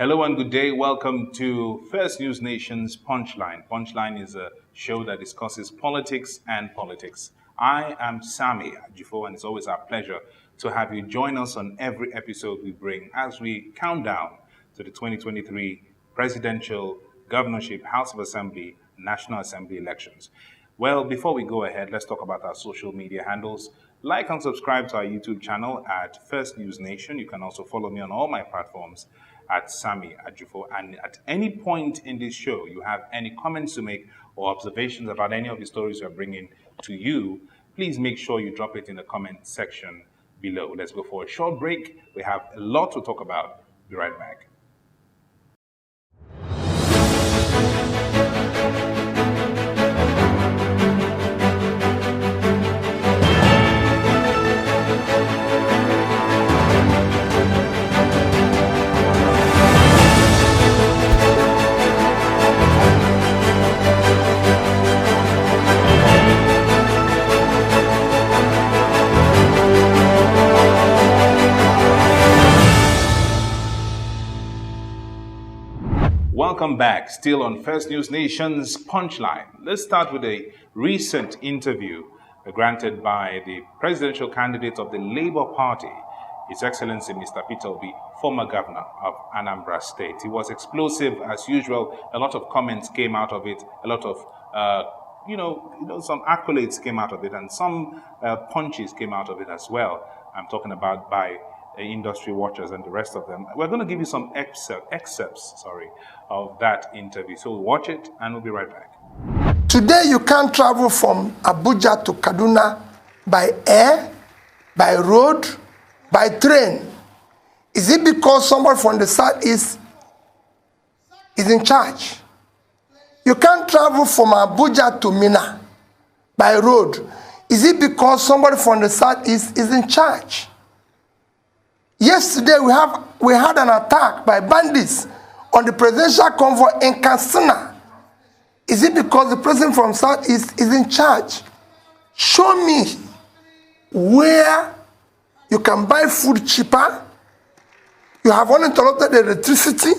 Hello and good day. Welcome to First News Nation's Punchline. Punchline is a show that discusses politics and politics. I am Sami Ajifo, and it's always our pleasure to have you join us on every episode we bring as we count down to the 2023 presidential, governorship, House of Assembly, National Assembly elections. Well, before we go ahead, let's talk about our social media handles. Like and subscribe to our YouTube channel at First News Nation. You can also follow me on all my platforms at Sami Ajifo. And at any point in this show, you have any comments to make or observations about any of the stories we're bringing to you, please make sure you drop it in the comment section below. Let's go for a short break. We have a lot to talk about. Be right back. Welcome back, still on First News Nation's Punchline. Let's start with a recent interview granted by the presidential candidate of the Labour Party, His Excellency Mr. Peter Obi, former governor of Anambra State. He was explosive as usual. A lot of comments came out of it, a lot of some accolades came out of it, and some punches came out of it as well. I'm talking about by industry watchers and the rest of them. We're going to give you some excerpts of that interview. So watch it and we'll be right back. Today you can't travel from Abuja to Kaduna by air, by road, by train. Is it because somebody from the southeast is in charge? You can't travel from Abuja to Minna by road. Is it because somebody from the southeast is in charge? Yesterday we had an attack by bandits on the presidential convoy in Katsina. Is it because the president from Southeast is in charge? Show me where you can buy food cheaper, you have uninterrupted electricity,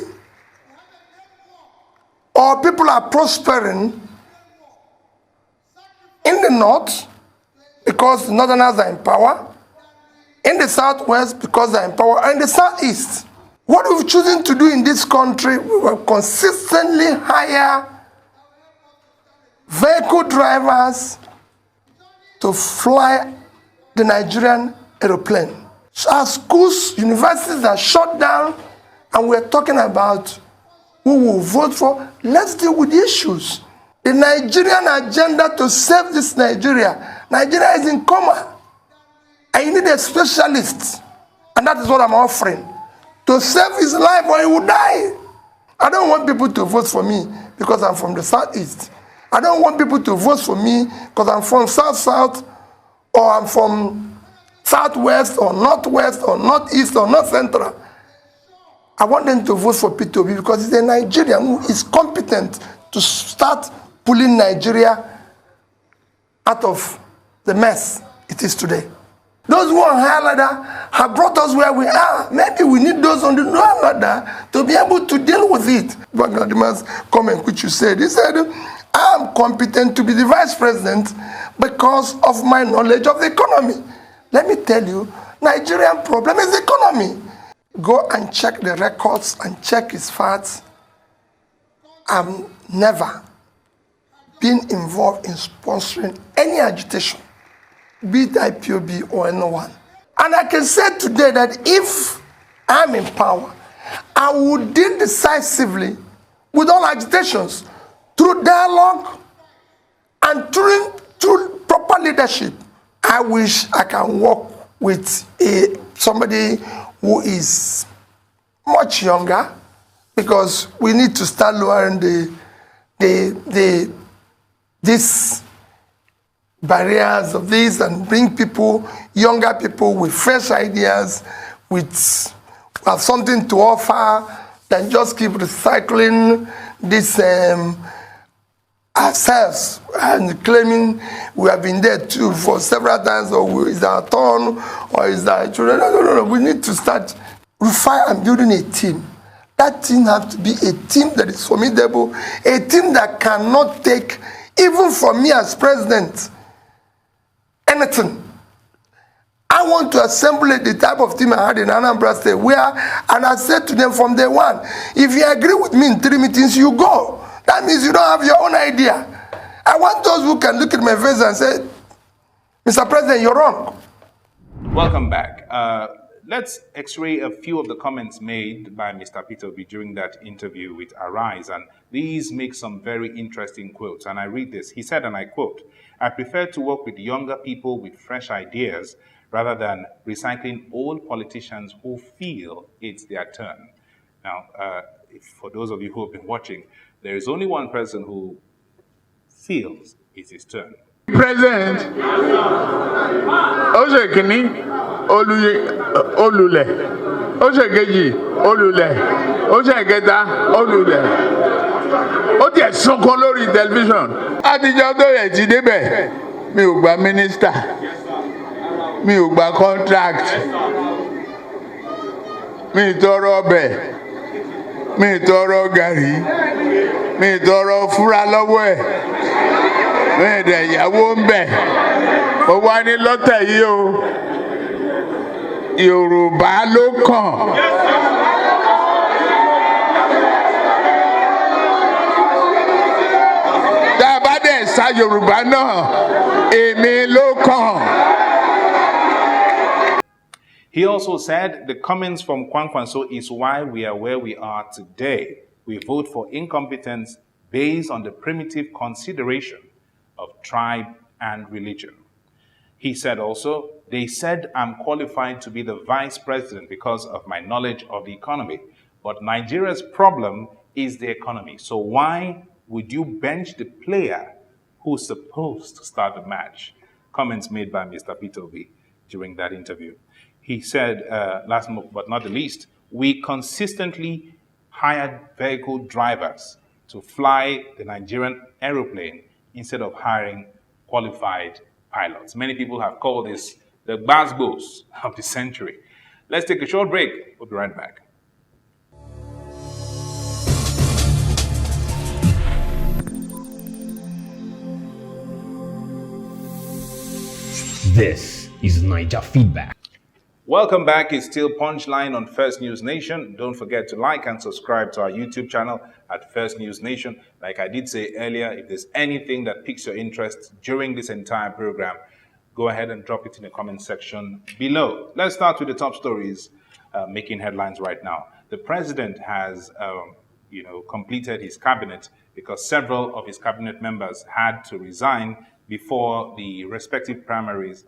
or people are prospering in the north because the northerners are in power, in the southwest because they're in power, and in the southeast. What we've chosen to do in this country, we will consistently hire vehicle drivers to fly the Nigerian aeroplane. So our schools, universities are shut down, and we're talking about who will vote for. Let's deal with the issues. The Nigerian agenda to save this Nigeria is in coma. And you need a specialist, and that is what I'm offering, to save his life or he will die. I don't want people to vote for me because I'm from the southeast. I don't want people to vote for me because I'm from south-south, or I'm from southwest, or northwest, or northeast, or north central. I want them to vote for Peter Obi because he's a Nigerian who is competent to start pulling Nigeria out of the mess it is today. Those who are on higher ladder have brought us where we are. Maybe we need those on the lower ladder to be able to deal with it. But the man's comment which you said, he said, I am competent to be the vice president because of my knowledge of the economy. Let me tell you, Nigerian problem is the economy. Go and check the records and check his facts. I've never been involved in sponsoring any agitation, be it IPOB or anyone. And I can say today that if I'm in power, I will deal decisively with all agitations through dialogue and through proper leadership. I wish I can work with somebody who is much younger, because we need to start lowering these barriers of this and bring younger people with fresh ideas, with have something to offer, than just keep recycling this ourselves and claiming we have been there too for several times, or is our turn, or is our children. No. We need to start refine and building a team. That team has to be a team that is formidable, a team that cannot take, even from me as president, anything. I want to assemble the type of team I had in Anambra State and I said to them from day one, if you agree with me in 3 meetings, you go. That means you don't have your own idea. I want those who can look at my face and say, Mr. President, you're wrong. Welcome back. Let's x-ray a few of the comments made by Mr. Peter B during that interview with Arise, and these make some very interesting quotes, and I read this. He said, and I quote, "I prefer to work with younger people with fresh ideas rather than recycling old politicians who feel it's their turn." Now, for those of you who have been watching, there is only one person who feels it's his turn. President Osekini Olule Osekeji Olule Oseketa Olule ó tiẹ̀ sunkún lórí tẹlifíṣàn àtijọ́ tó yẹ ti débẹ̀ mi ò gba mínísítà mi ò gba contract mi ì tọrọ ọbẹ̀ mi ì tọrọ gàrí mi ì tọrọ fúra lọ́wọ́ ẹ̀. Bẹ́ẹ̀ ìyàwó ń bẹ̀ ó wá ní lọ́tẹ̀ yìí o Yorùbá ló kàn. Tá a bá dẹ̀ sa Yorùbá náà èmi ló kàn. He also said the comments from Kwankwanso is why we are where we are today. We vote for incompetence based on the primitive consideration of tribe and religion. He said also, they said I'm qualified to be the vice president because of my knowledge of the economy. But Nigeria's problem is the economy. So why would you bench the player who's supposed to start the match? Comments made by Mr. Peter B during that interview. He said, last but not the least, we consistently hired vehicle drivers to fly the Nigerian aeroplane instead of hiring qualified pilots. Many people have called this the Gbasgbos of the century. Let's take a short break. We'll be right back. This is Niger Feedback. Welcome back. It's still Punchline on First News Nation. Don't forget to like and subscribe to our YouTube channel at First News Nation. Like I did say earlier, if there's anything that piques your interest during this entire program, go ahead and drop it in the comment section below. Let's start with the top stories making headlines right now. The president has, completed his cabinet because several of his cabinet members had to resign before the respective primaries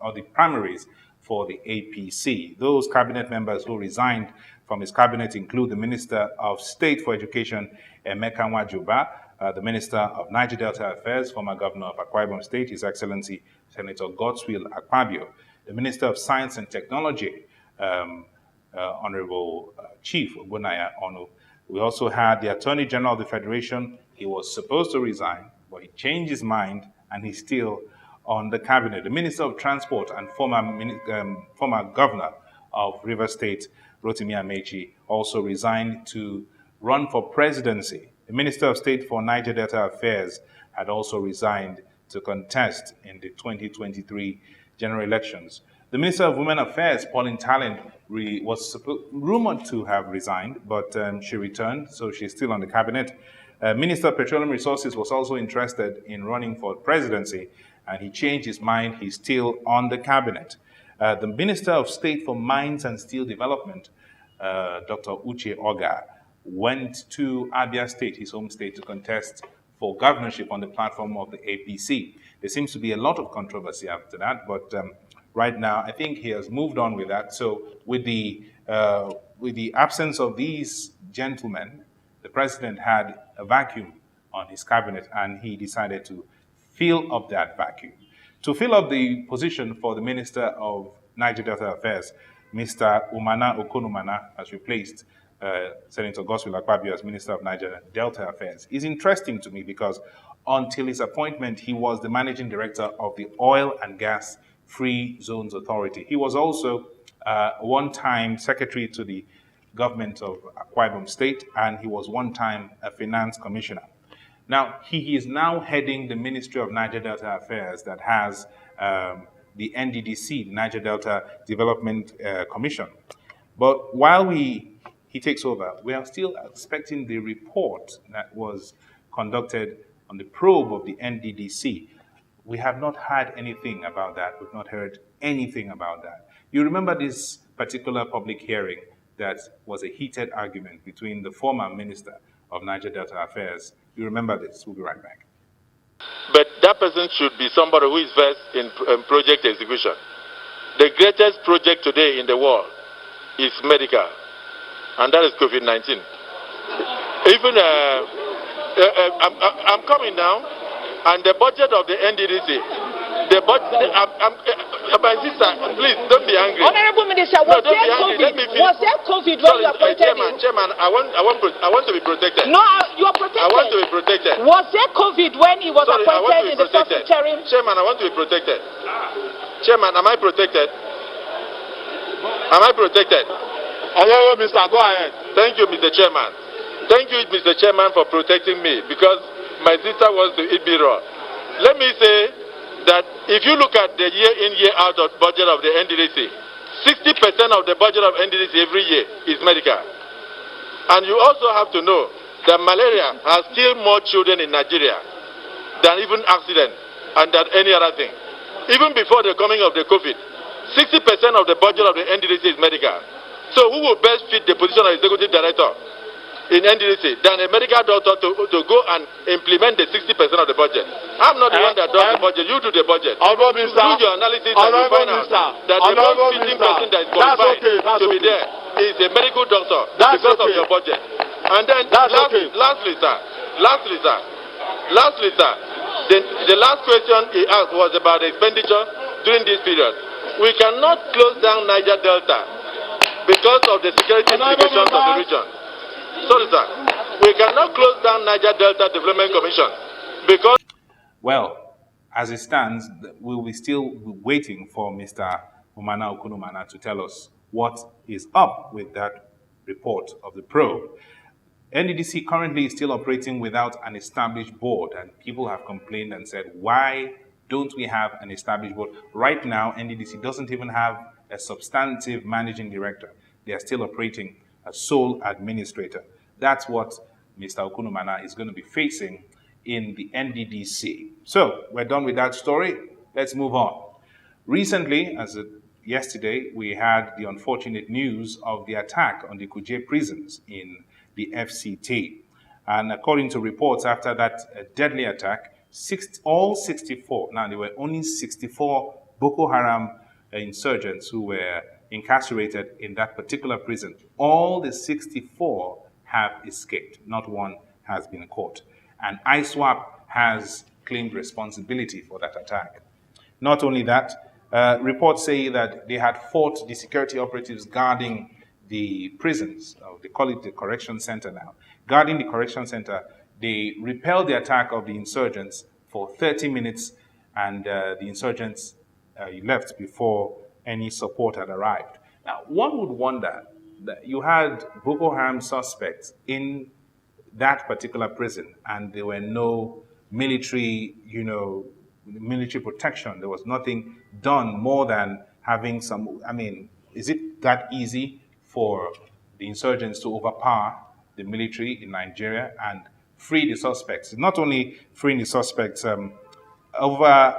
for the APC. Those cabinet members who resigned from his cabinet include the Minister of State for Education, Emeka Nwajuba, the Minister of Niger Delta Affairs, former Governor of Akwa Ibom State, His Excellency Senator Godswill Akpabio, the Minister of Science and Technology, Honorable Chief Ogbonnaya Onu. We also had the Attorney General of the Federation. He was supposed to resign, but he changed his mind and he's still on the cabinet. The Minister of Transport and former Governor of Rivers State, Rotimi Amechi, also resigned to run for presidency. The Minister of State for Niger Delta Affairs had also resigned to contest in the 2023 general elections. The Minister of Women Affairs, Pauline Talent, was rumored to have resigned, but she returned, so she's still on the cabinet. Minister of Petroleum Resources was also interested in running for presidency, and he changed his mind. He's still on the cabinet. The Minister of State for Mines and Steel Development, Dr. Uche Oga, went to Abia State, his home state, to contest for governorship on the platform of the APC. There seems to be a lot of controversy after that, but right now I think he has moved on with that. So with the absence of these gentlemen, the president had a vacuum on his cabinet, and he decided to fill up that vacuum. To fill up the position for the Minister of Niger Delta Affairs, Mr. Umana Okonumana has replaced Senator Godswill Akpabio as Minister of Niger Delta Affairs. It's interesting to me because until his appointment, he was the Managing Director of the Oil and Gas Free Zones Authority. He was also one-time Secretary to the government of Akwa Ibom State, and he was one time a finance commissioner. Now, he is now heading the Ministry of Niger Delta Affairs that has the NDDC, Niger Delta Development Commission. But while he takes over, we are still expecting the report that was conducted on the probe of the NDDC. We have not heard anything about that. We've not heard anything about that. You remember this particular public hearing that was a heated argument between the former Minister of Niger Delta Affairs. You remember this. We'll be right back. But that person should be somebody who is versed in project execution. The greatest project today in the world is medical, and that is COVID-19. Even I'm coming now, and the budget of the NDDC, the budget. My sister, please don't be angry. Honorable Minister, was there COVID when you appointed Chairman, I want to be protected. No, you are protected. I want to be protected. Was there COVID when he was appointed in the first interim? Chairman, I want to be protected. Chairman, am I protected? Am I protected? Hello, Mr. Go ahead. Thank you, Mr. Chairman. Thank you, Mr. Chairman, for protecting me, because my sister wants to eat me raw. Let me say that if you look at the year-in, year-out of budget of the NDDC, 60% of the budget of NDDC every year is medical. And you also have to know that malaria has killed more children in Nigeria than even accident and than any other thing. Even before the coming of the COVID, 60% of the budget of the NDDC is medical. So who will best fit the position of executive director in NDDC than a medical doctor to go and implement the 60% of the budget? I'm not the one that does the budget. You do the budget. You do your analysis and you find out that the most fitting person that is qualified to be there is a medical doctor because of your budget. And then lastly, sir, the last question he asked was about the expenditure during this period. We cannot close down Niger Delta because of the security implications of the region. Sorry, sir. We cannot close down Niger Delta Development Commission because... Well, as it stands, we will still be waiting for Mr. Umana Okunumana to tell us what is up with that report of the probe. NDDC currently is still operating without an established board, and people have complained and said, why don't we have an established board? Right now, NDDC doesn't even have a substantive managing director. They are still operating as sole administrator. That's what Mr. Okunumana is going to be facing in the NDDC. So, we're done with that story. Let's move on. Recently, yesterday, we had the unfortunate news of the attack on the Kuje prisons in the FCT. And according to reports, after that deadly attack, all 64, now there were only 64 Boko Haram insurgents who were incarcerated in that particular prison. All the 64 have escaped. Not one has been caught. And ISWAP has claimed responsibility for that attack. Not only that, reports say that they had fought the security operatives guarding the prisons. They call it the correction center now. Guarding the correction center, they repelled the attack of the insurgents for 30 minutes, and the insurgents left before any support had arrived. Now, one would wonder that you had Boko Haram suspects in that particular prison, and there were no military, military protection. There was nothing done more than having some, is it that easy for the insurgents to overpower the military in Nigeria and free the suspects? Not only freeing the suspects, over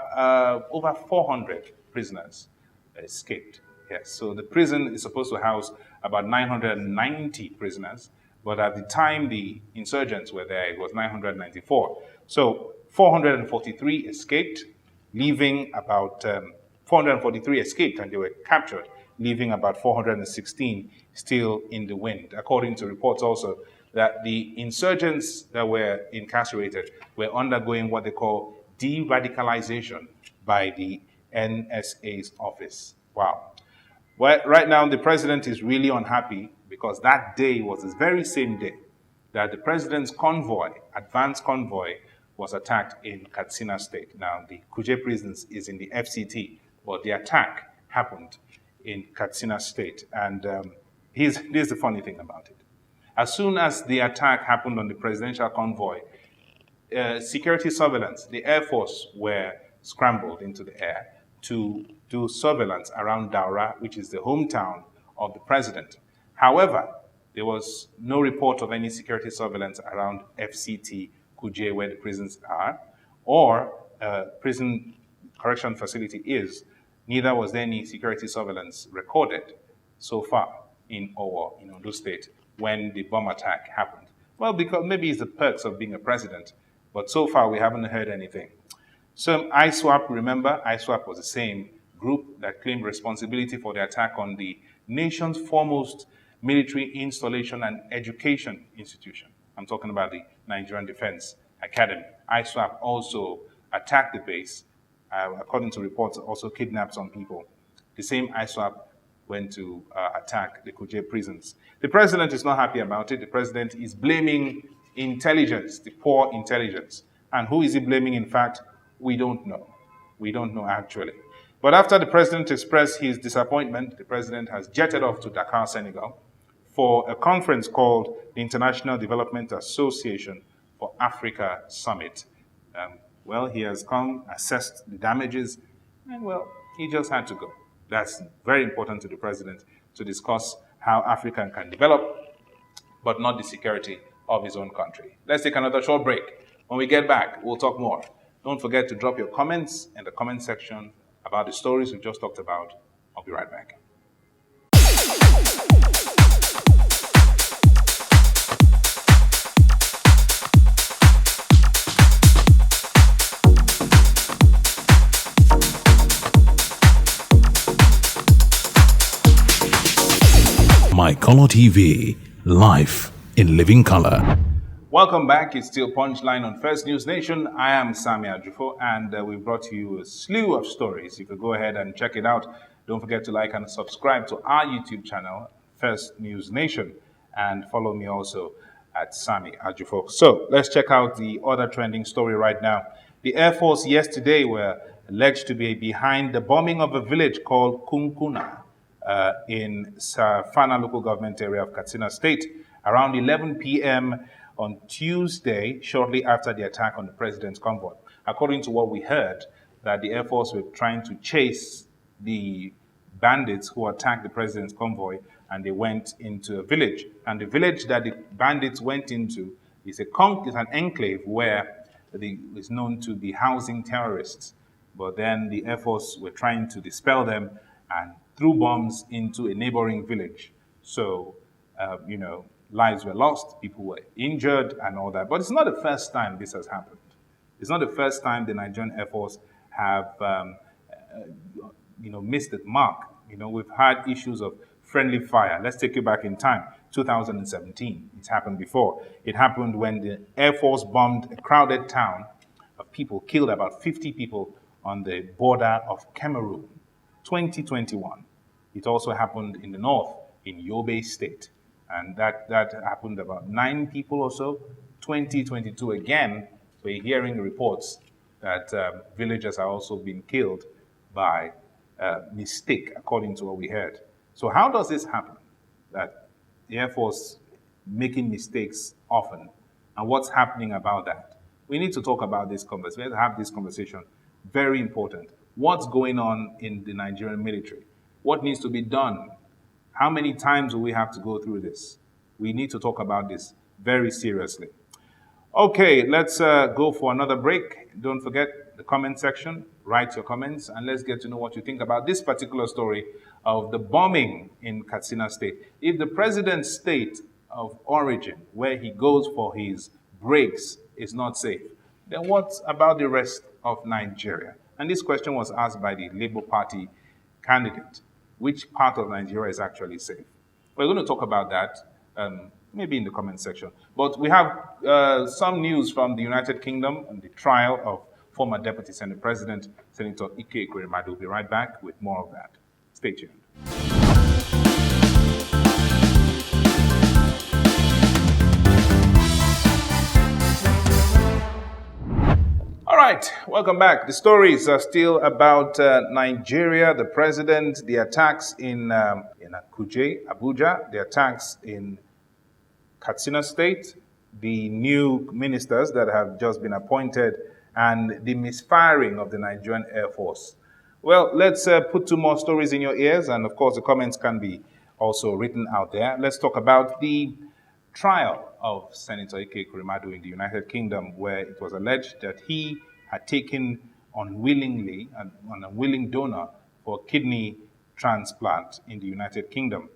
400 prisoners escaped. Yes, so the prison is supposed to house about 990 prisoners, but at the time the insurgents were there, it was 994. So 443 escaped, leaving about 443 escaped, and they were captured, leaving about 416 still in the wind. According to reports also, that the insurgents that were incarcerated were undergoing what they call de-radicalization by the NSA's office. Wow. Well, right now, the president is really unhappy because that day was the very same day that the president's convoy, advanced convoy, was attacked in Katsina State. Now, the Kuje Prison is in the FCT, but the attack happened in Katsina State. And Here's the funny thing about it. As soon as the attack happened on the presidential convoy, security surveillance, the Air Force were scrambled into the air to do surveillance around Daura, which is the hometown of the president. However, there was no report of any security surveillance around FCT Kuje, where the prisons are, or prison correction facility is. Neither was there any security surveillance recorded so far in Owo, in Ondo State, when the bomb attack happened. Well, because maybe it's the perks of being a president, but so far we haven't heard anything. So ISWAP, remember, ISWAP was the same group that claimed responsibility for the attack on the nation's foremost military installation and education institution. I'm talking about the Nigerian Defense Academy. ISWAP also attacked the base, according to reports, also kidnapped some people. The same ISWAP went to attack the Kuje prisons. The president is not happy about it. The president is blaming intelligence, the poor intelligence. And who is he blaming, in fact? We don't know. We don't know, actually. But after the president expressed his disappointment, the president has jetted off to Dakar, Senegal, for a conference called the International Development Association for Africa Summit. Well, he has come, assessed the damages, and well, he just had to go. That's very important to the president to discuss how Africa can develop, but not the security of his own country. Let's take another short break. When we get back, we'll talk more. Don't forget to drop your comments in the comment section about the stories we just talked about. I'll be right back. My Color TV, life in living color. Welcome back. It's still Punchline on First News Nation. I am Sami Ajufo, and we've brought to you a slew of stories. You could go ahead and check it out. Don't forget to like and subscribe to our YouTube channel, First News Nation, and follow me also at Sami Ajufo. So let's check out the other trending story right now. The Air Force yesterday were alleged to be behind the bombing of a village called Kunkuna in Safana local government area of Katsina State around 11 p.m. on Tuesday, shortly after the attack on the president's convoy. According to what we heard, that the Air Force were trying to chase the bandits who attacked the president's convoy, and they went into a village. And the village that the bandits went into is an enclave where it's known to be housing terrorists. But then the Air Force were trying to dispel them and threw bombs into a neighboring village. So, lives were lost, people were injured and all that. But it's not the first time this has happened. It's not the first time the Nigerian Air Force have, missed the mark. We've had issues of friendly fire. Let's take you back in time, 2017. It's happened before. It happened when the Air Force bombed a crowded town of people, killed about 50 people on the border of Cameroon, 2021. It also happened in the north, in Yobe State. And that happened about 9 people or so. 2022 again, we're hearing reports that villagers are also being killed by mistake, according to what we heard. So how does this happen? That the Air Force making mistakes often, and what's happening about that? We need to talk about this conversation. We have to have this conversation. Very important. What's going on in the Nigerian military? What needs to be done? How many times will we have to go through this? We need to talk about this very seriously. Okay, let's go for another break. Don't forget the comment section. Write your comments, and let's get to know what you think about this particular story of the bombing in Katsina State. If the president's state of origin, where he goes for his breaks, is not safe, then what about the rest of Nigeria? And this question was asked by the Labour Party candidate. Which part of Nigeria is actually safe? We're going to talk about that maybe in the comment section. But we have some news from the United Kingdom on the trial of former Deputy Senate President, Senator Ike Ekweremadu. We'll be right back with more of that. Stay tuned. All right, welcome back. The stories are still about Nigeria, the president, the attacks in Kuje, Abuja, the attacks in Katsina State, the new ministers that have just been appointed, and the misfiring of the Nigerian Air Force. Well, let's put two more stories in your ears, and of course the comments can be also written out there. Let's talk about the trial of Senator Ike Ekweremadu in the United Kingdom, where it was alleged that he had taken unwillingly an unwilling donor for kidney transplant in the United Kingdom.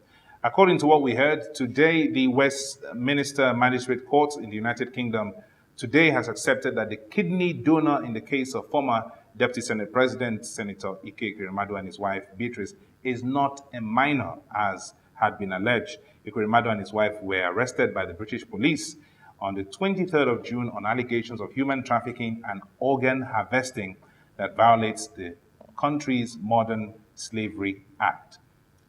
According to what we heard today, the Westminster Magistrate Court in the United Kingdom today has accepted that the kidney donor in the case of former Deputy Senate President Senator Ike Ekweremadu and his wife Beatrice is not a minor, as had been alleged. Ekweremadu and his wife were arrested by the British police on the 23rd of June on allegations of human trafficking and organ harvesting that violates the country's Modern Slavery Act.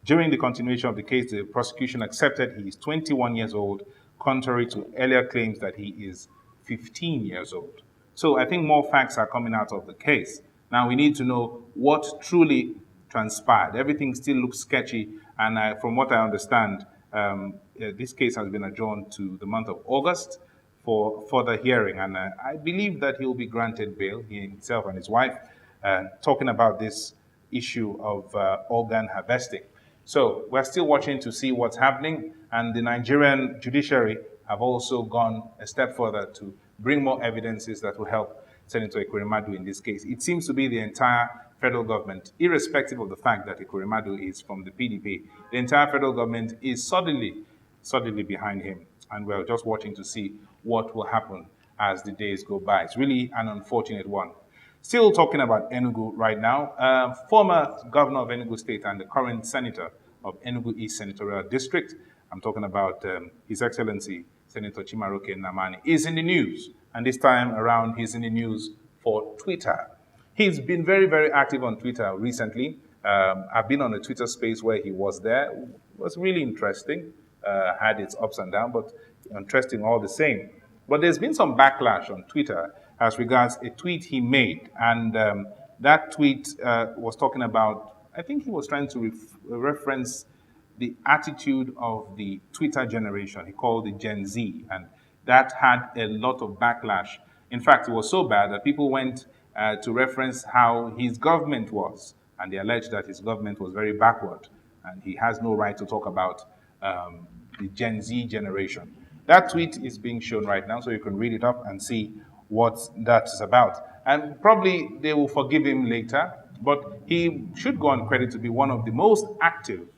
During the continuation of the case, the prosecution accepted he is 21 years old, contrary to earlier claims that he is 15 years old. So I think more facts are coming out of the case. Now we need to know what truly transpired. Everything still looks sketchy, and from what I understand, this case has been adjourned to the month of August for further hearing, and I believe that he will be granted bail, he himself and his wife, talking about this issue of organ harvesting. So we're still watching to see what's happening, and the Nigerian judiciary have also gone a step further to bring more evidences that will help Senator Ekweremadu in this case. It seems to be the entire federal government, irrespective of the fact that Ekweremadu is from the PDP, the entire federal government is solidly behind him. And we're just watching to see what will happen as the days go by. It's really an unfortunate one. Still talking about Enugu right now, former governor of Enugu State and the current senator of Enugu East Senatorial District, I'm talking about His Excellency Senator Chimaroke is in the news. And this time around, he's in the news for Twitter. He's been very, very active on Twitter recently. I've been on a Twitter space where he was there. It was really interesting. Had its ups and downs, but interesting all the same. But there's been some backlash on Twitter as regards a tweet he made. And that tweet was talking about, I think he was trying to reference the attitude of the Twitter generation. He called it Gen Z. And that had a lot of backlash. In fact, it was so bad that people went to reference how his government was. And they alleged that his government was very backward. And he has no right to talk about the Gen Z generation. That tweet is being shown right now, so you can read it up and see what that's about. And probably they will forgive him later, but he should go on credit to be one of the most active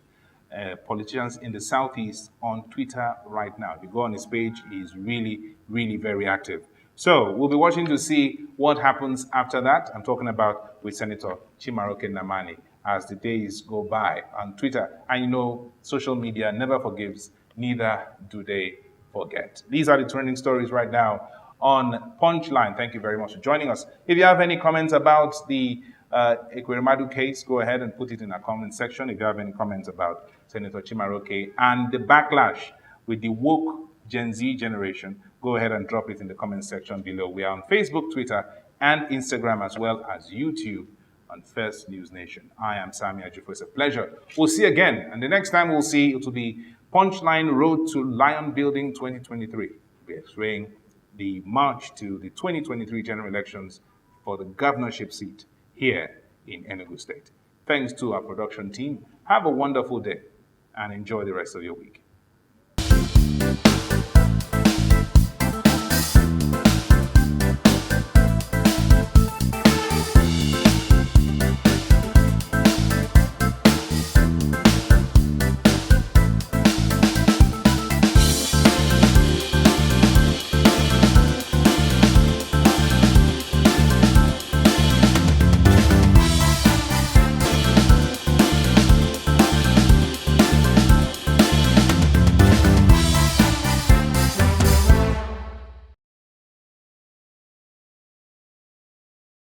politicians in the Southeast on Twitter right now. If you go on his page, he's really, really very active. So we'll be watching to see what happens after that. I'm talking about with Senator Chimaroke Nnamani as the days go by on Twitter. And you know, social media never forgives, neither do they forget. These are the trending stories right now on Punchline. Thank you very much for joining us. If you have any comments about the Ekweremadu case, go ahead and put it in our comment section. If you have any comments about Senator Chimaroke and the backlash with the woke Gen Z generation, go ahead and drop it in the comment section below. We are on Facebook, Twitter, and Instagram, as well as YouTube on First News Nation. I am Sami Ajifo. It's a pleasure. We'll see you again. And the next time we'll see, it will be Punchline Road to Lion Building 2023. We're x-raying the march to the 2023 general elections for the governorship seat here in Enugu State. Thanks to our production team. Have a wonderful day and enjoy the rest of your week.